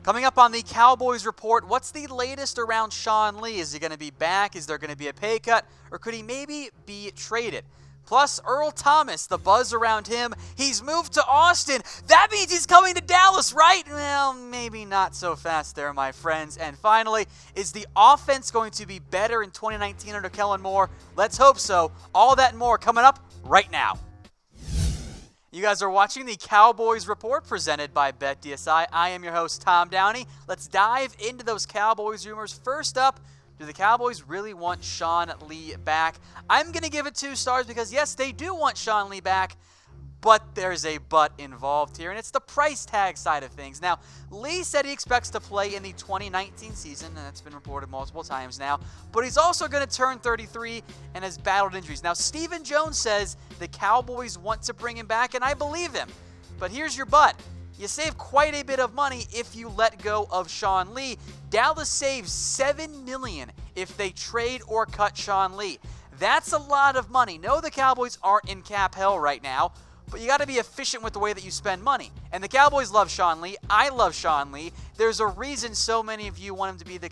Coming up on the Cowboys Report, what's the latest around Sean Lee? Is he going to be back? Is there going to be a pay cut? Or could he maybe be traded? Plus, Earl Thomas, the buzz around him, he's moved to Austin. That means he's coming to Dallas, right? Well, maybe not so fast there, my friends. And finally, is the offense going to be better in 2019 under Kellen Moore? Let's hope so. All that and more coming up right now. You guys are watching the Cowboys Report presented by BetDSI. I am your host, Tom Downey. Let's dive into those Cowboys rumors. First up, do the Cowboys really want Sean Lee back? I'm going to give it 2 stars because, yes, they do want Sean Lee back, but there's a but involved here, and it's the price tag side of things. Now, Lee said he expects to play in the 2019 season, and that's been reported multiple times now, but he's also going to turn 33 and has battled injuries. Now, Stephen Jones says the Cowboys want to bring him back, and I believe him. But here's your but. You save quite a bit of money if you let go of Sean Lee. Dallas saves $7 million if they trade or cut Sean Lee. That's a lot of money. No, the Cowboys aren't in cap hell right now, but you got to be efficient with the way that you spend money. And the Cowboys love Sean Lee. I love Sean Lee. There's a reason so many of you want him to be a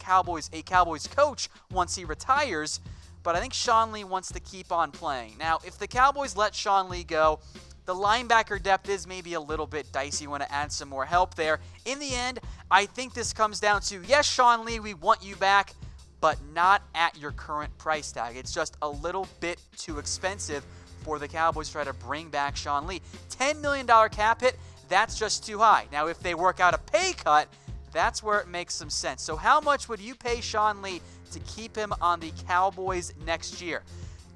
Cowboys coach once he retires, but I think Sean Lee wants to keep on playing. Now, if the Cowboys let Sean Lee go, the linebacker depth is maybe a little bit dicey. You want to add some more help there. In the end, I think this comes down to, yes, Sean Lee, we want you back, but not at your current price tag. It's just a little bit too expensive for the Cowboys to try to bring back Sean Lee. $10 million cap hit, that's just too high. Now, if they work out a pay cut, that's where it makes some sense. So how much would you pay Sean Lee to keep him on the Cowboys next year?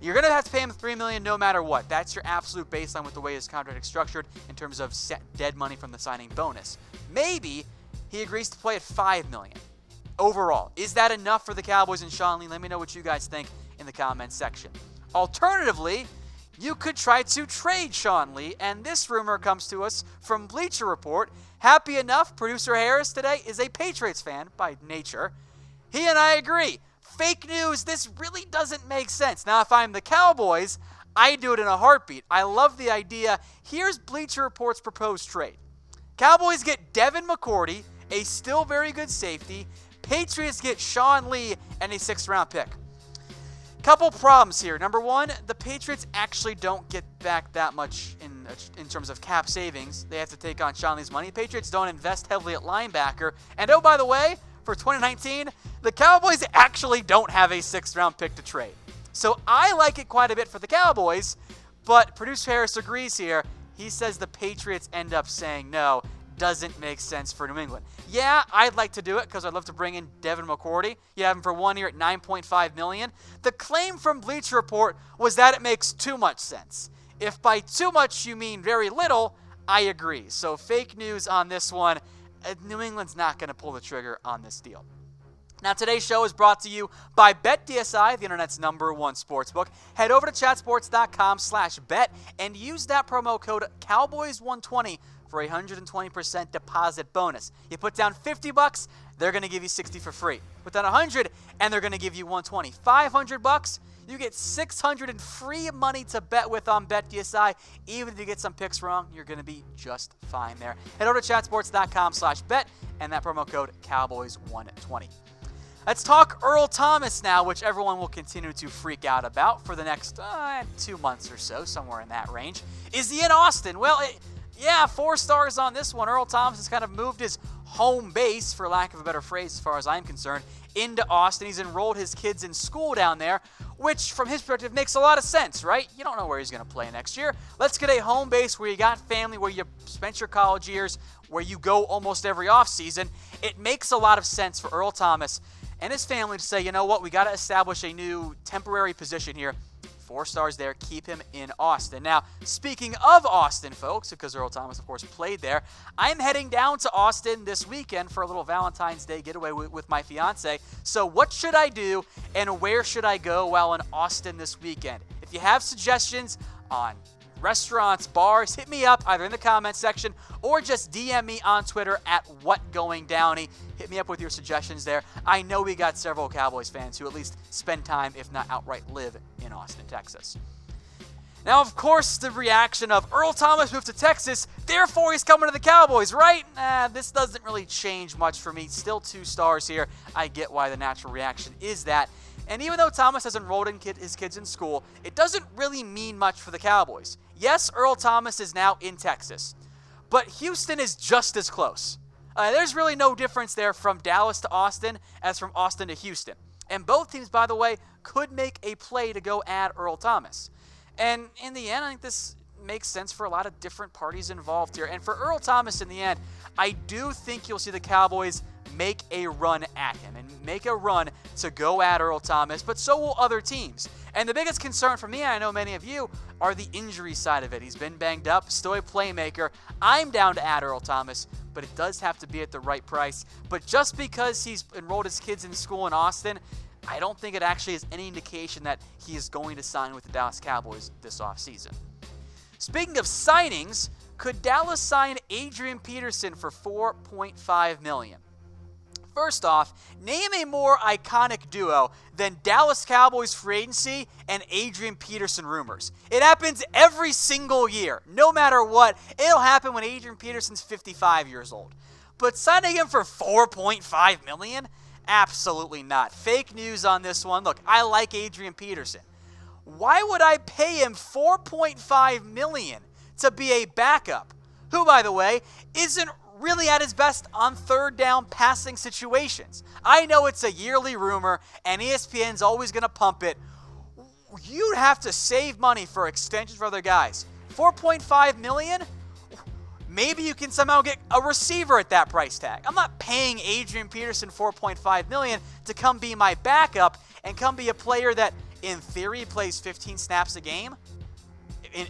You're going to have to pay him $3 million no matter what. That's your absolute baseline with the way his contract is structured in terms of set dead money from the signing bonus. Maybe he agrees to play at $5 million overall. Is that enough for the Cowboys and Sean Lee? Let me know what you guys think in the comments section. Alternatively, you could try to trade Sean Lee, and this rumor comes to us from Bleacher Report. Happy enough, producer Harris today is a Patriots fan by nature. He and I agree. Fake news, this really doesn't make sense. Now, if I'm the Cowboys, I do it in a heartbeat. I love the idea. Here's Bleacher Report's proposed trade. Cowboys get Devin McCourty, a still very good safety. Patriots get Sean Lee and a 6th-round pick. Couple problems here. Number one, the Patriots actually don't get back that much in terms of cap savings. They have to take on Sean Lee's money. The Patriots don't invest heavily at linebacker. And oh, by the way, for 2019, the Cowboys actually don't have a 6th-round pick to trade. So I like it quite a bit for the Cowboys, but producer Harris agrees here. He says the Patriots end up saying no. Doesn't make sense for New England. Yeah, I'd like to do it because I'd love to bring in Devin McCourty. You have him for 1 year at $9.5 million. The claim from Bleacher Report was that it makes too much sense. If by too much you mean very little, I agree. So fake news on this one. New England's not going to pull the trigger on this deal. Now, today's show is brought to you by BetDSI, the internet's #1 sportsbook. Head over to chatsports.com/bet and use that promo code Cowboys120 for a 120% deposit bonus. You put down $50, they're going to give you $60 for free. Put down $100, and they're going to give you $120. $500, you get $600 in free money to bet with on BetDSI. Even if you get some picks wrong, you're going to be just fine there. Head over to chatsports.com/bet and that promo code Cowboys120. Let's talk Earl Thomas now, which everyone will continue to freak out about for the next 2 months or so, somewhere in that range. Is he in Austin? Well, yeah, 4 stars on this one. Earl Thomas has kind of moved his home base, for lack of a better phrase as far as I'm concerned, into Austin. He's enrolled his kids in school down there, which from his perspective makes a lot of sense, right? You don't know where he's going to play next year. Let's get a home base where you got family, where you spent your college years, where you go almost every offseason. It makes a lot of sense for Earl Thomas and his family to say, you know what, we got to establish a new temporary position here. 4 stars there, keep him in Austin. Now, speaking of Austin, folks, because Earl Thomas, of course, played there, I'm heading down to Austin this weekend for a little Valentine's Day getaway with my fiance. So what should I do and where should I go while in Austin this weekend? If you have suggestions on restaurants, bars, hit me up either in the comments section or just DM me on Twitter at WhatGoingDowney. Hit me up with your suggestions there. I know we got several Cowboys fans who at least spend time, if not outright live, in Austin, Texas. Now, of course, the reaction of Earl Thomas moved to Texas, therefore he's coming to the Cowboys, right? This doesn't really change much for me. Still 2 stars here. I get why the natural reaction is that. And even though Thomas has enrolled his kids in school, it doesn't really mean much for the Cowboys. Yes, Earl Thomas is now in Texas, but Houston is just as close. There's really no difference there from Dallas to Austin as from Austin to Houston. And both teams, by the way, could make a play to go add Earl Thomas. And in the end, I think this makes sense for a lot of different parties involved here. And for Earl Thomas in the end, I do think you'll see the Cowboys make a run at him and make a run to go at Earl Thomas, but so will other teams. And the biggest concern for me, and I know many of you, are the injury side of it. He's been banged up, still a playmaker. I'm down to add Earl Thomas, but it does have to be at the right price. But just because he's enrolled his kids in school in Austin, I don't think it actually is any indication that he is going to sign with the Dallas Cowboys this offseason. Speaking of signings, could Dallas sign Adrian Peterson for $4.5 million? First off, name a more iconic duo than Dallas Cowboys free agency and Adrian Peterson rumors. It happens every single year. No matter what, it'll happen when Adrian Peterson's 55 years old. But signing him for $4.5 million? Absolutely not. Fake news on this one. Look, I like Adrian Peterson. Why would I pay him $4.5 million to be a backup, who, by the way, isn't really at his best on third down passing situations? I know it's a yearly rumor, and ESPN's always going to pump it. You'd have to save money for extensions for other guys. $4.5 million? Maybe you can somehow get a receiver at that price tag. I'm not paying Adrian Peterson $4.5 million to come be my backup and come be a player that, in theory, plays 15 snaps a game.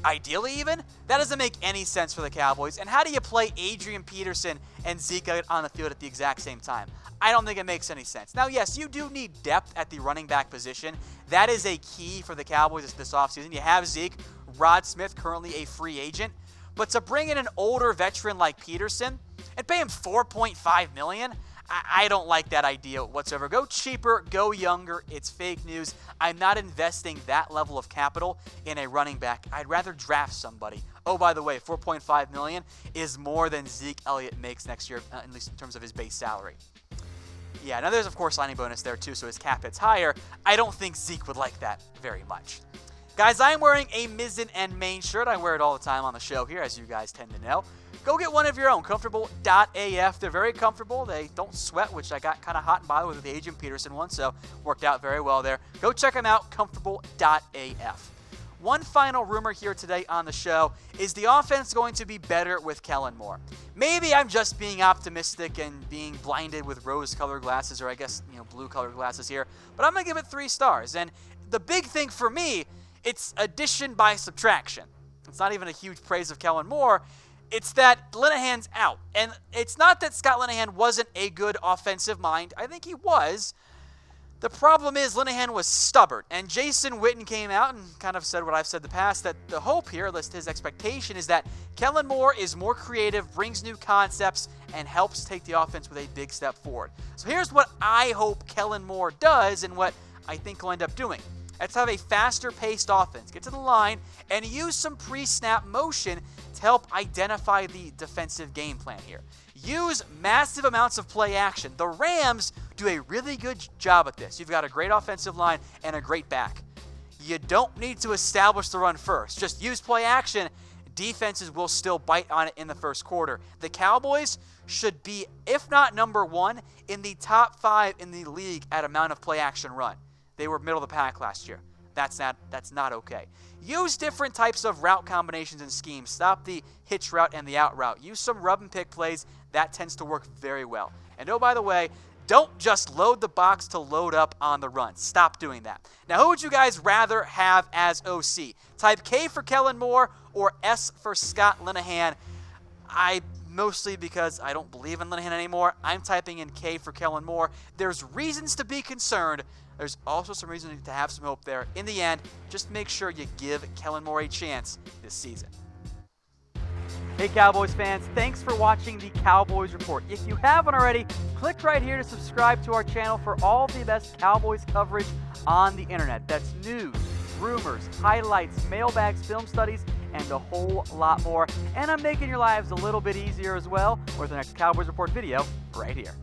Ideally even, that doesn't make any sense for the Cowboys. And how do you play Adrian Peterson and Zeke on the field at the exact same time? I don't think it makes any sense. Now, yes, you do need depth at the running back position. That is a key for the Cowboys this offseason. You have Zeke, Rod Smith, currently a free agent. But to bring in an older veteran like Peterson and pay him $4.5 million, I don't like that idea whatsoever. Go cheaper, go younger. It's fake news. I'm not investing that level of capital in a running back. I'd rather draft somebody. Oh, by the way, $4.5 million is more than Zeke Elliott makes next year, at least in terms of his base salary. Yeah, now there's, of course, signing bonus there, too, so his cap hit's higher. I don't think Zeke would like that very much. Guys, I'm wearing a Mizzen and Main shirt. I wear it all the time on the show here, as you guys tend to know. Go get one of your own, comfortable.af. They're very comfortable. They don't sweat, which I got kind of hot and bothered with the Adrian Peterson one, so worked out very well there. Go check them out, comfortable.af. One final rumor here today on the show is the offense going to be better with Kellen Moore. Maybe I'm just being optimistic and being blinded with rose-colored glasses, or I guess, blue-colored glasses here, but I'm going to give it 3 stars. And the big thing for me, it's addition by subtraction. It's not even a huge praise of Kellen Moore. It's that Linehan's out. And it's not that Scott Linehan wasn't a good offensive mind. I think he was. The problem is Linehan was stubborn. And Jason Witten came out and kind of said what I've said in the past, that the hope here, at least his expectation, is that Kellen Moore is more creative, brings new concepts, and helps take the offense with a big step forward. So here's what I hope Kellen Moore does and what I think he'll end up doing. Let's have a faster-paced offense. Get to the line and use some pre-snap motion to help identify the defensive game plan here. Use massive amounts of play action. The Rams do a really good job at this. You've got a great offensive line and a great back. You don't need to establish the run first. Just use play action. Defenses will still bite on it in the first quarter. The Cowboys should be, if not number 1, in the top 5 in the league at amount of play action run. They were middle of the pack last year. That's not okay. Use different types of route combinations and schemes. Stop the hitch route and the out route. Use some rub and pick plays. That tends to work very well. And oh, by the way, don't just load the box to load up on the run. Stop doing that. Now, who would you guys rather have as OC? Type K for Kellen Moore or S for Scott Linehan. Mostly because I don't believe in Linehan anymore, I'm typing in K for Kellen Moore. There's reasons to be concerned. There's also some reason to have some hope there. In the end, just make sure you give Kellen Moore a chance this season. Hey Cowboys fans, thanks for watching the Cowboys Report. If you haven't already, click right here to subscribe to our channel for all the best Cowboys coverage on the internet. That's news, rumors, highlights, mailbags, film studies, and a whole lot more. And I'm making your lives a little bit easier as well with the next Cowboys Report video right here.